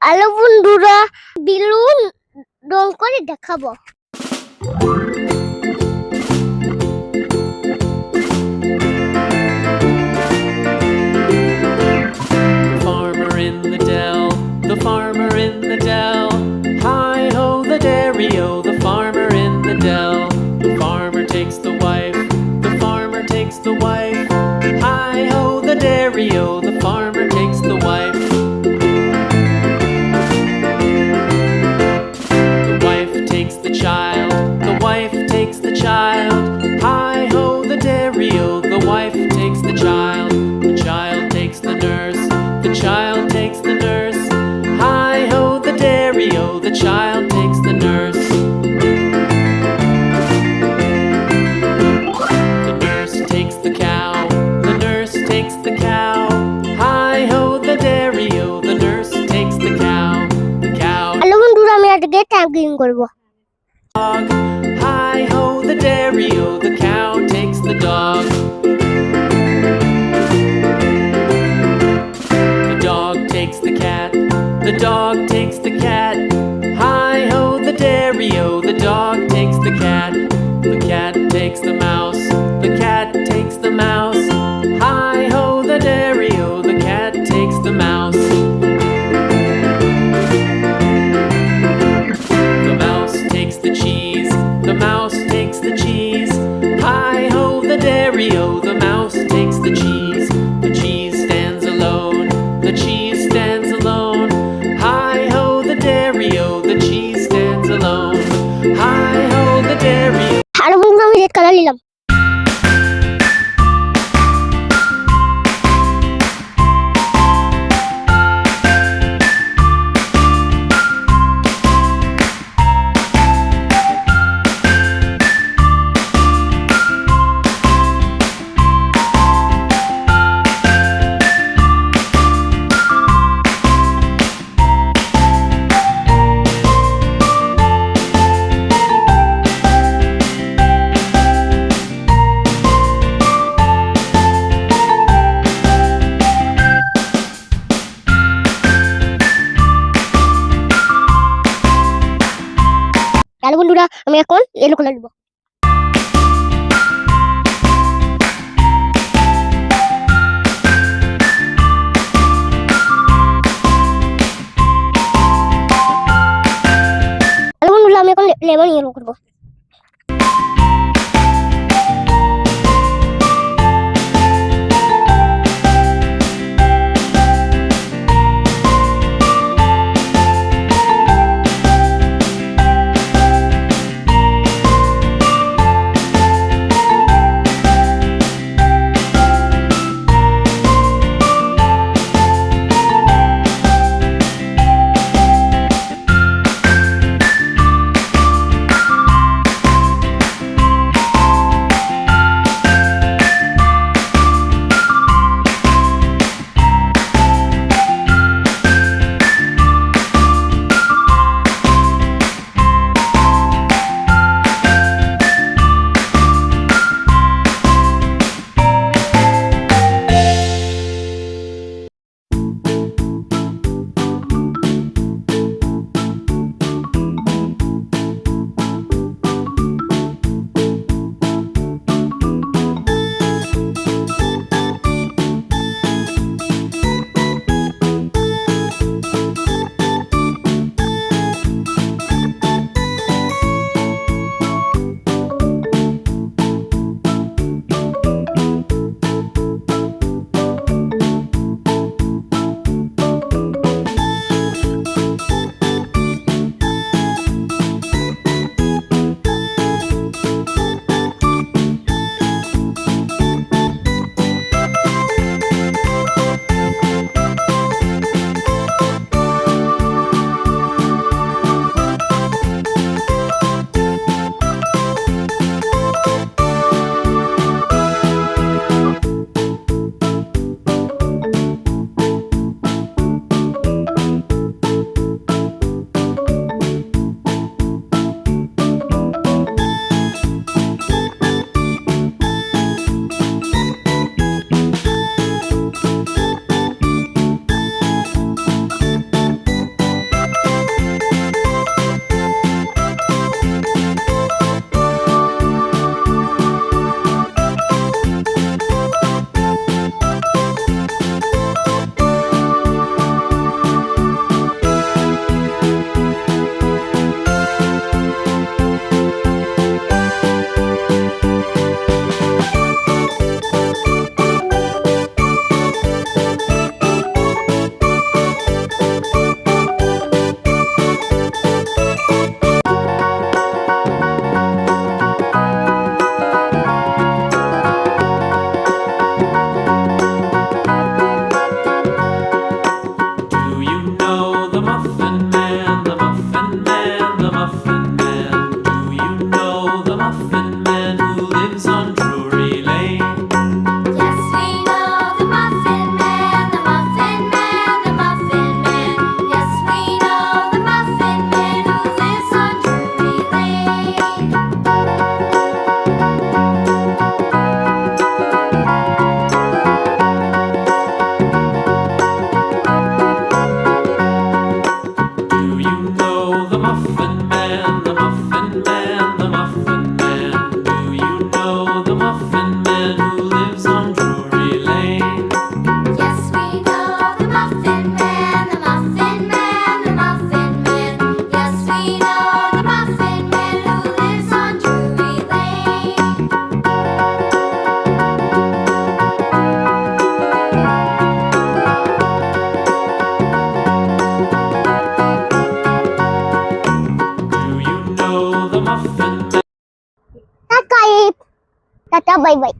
Hello বন্ধুরা, balloon রং করে দেখাবো। Farmer in the dell, the farmer in the dell. Hi ho the dairy-o, the farmer in the dell. The farmer takes the wife, the farmer takes the wife. Hi ho the dairy-o, the farmer takes the wife. The wife takes the child, the wife takes the child. Hi ho the dairy-o, the wife takes the child. The child takes the nurse, the child takes the nurse. Hi ho the dairy-o, the child takes the nurse. The nurse takes the cow, the nurse takes the cow. Hi ho the dairy-o, the nurse takes the cow. The cow. Hello বন্ধুরা, আমি আজকে tagging করব। Dog. Hi ho the dairy-o, the cow takes the dog. The dog takes the cat, the dog takes the cat. Hi ho the dairy-o, the dog takes the cat. The cat takes the mouse, the cat takes the mouse. Hi ho the dairy-o, the cat takes the mouse. The mouse takes the cheese, the mouse takes the cheese. Hi ho the dairy-o, the mouse takes the cheese. The cheese stands alone, the cheese stands alone. Hi ho the dairy-o, the cheese stands alone. Hi ho the dairy-o. Hello বন্ধুরা, আমি red colour নিলাম। Hello বন্ধুরা, আমি এখন yellow colour নিব। Hello বন্ধুরা, আমি এখন লেমন ইয়েলো করব। bye bye.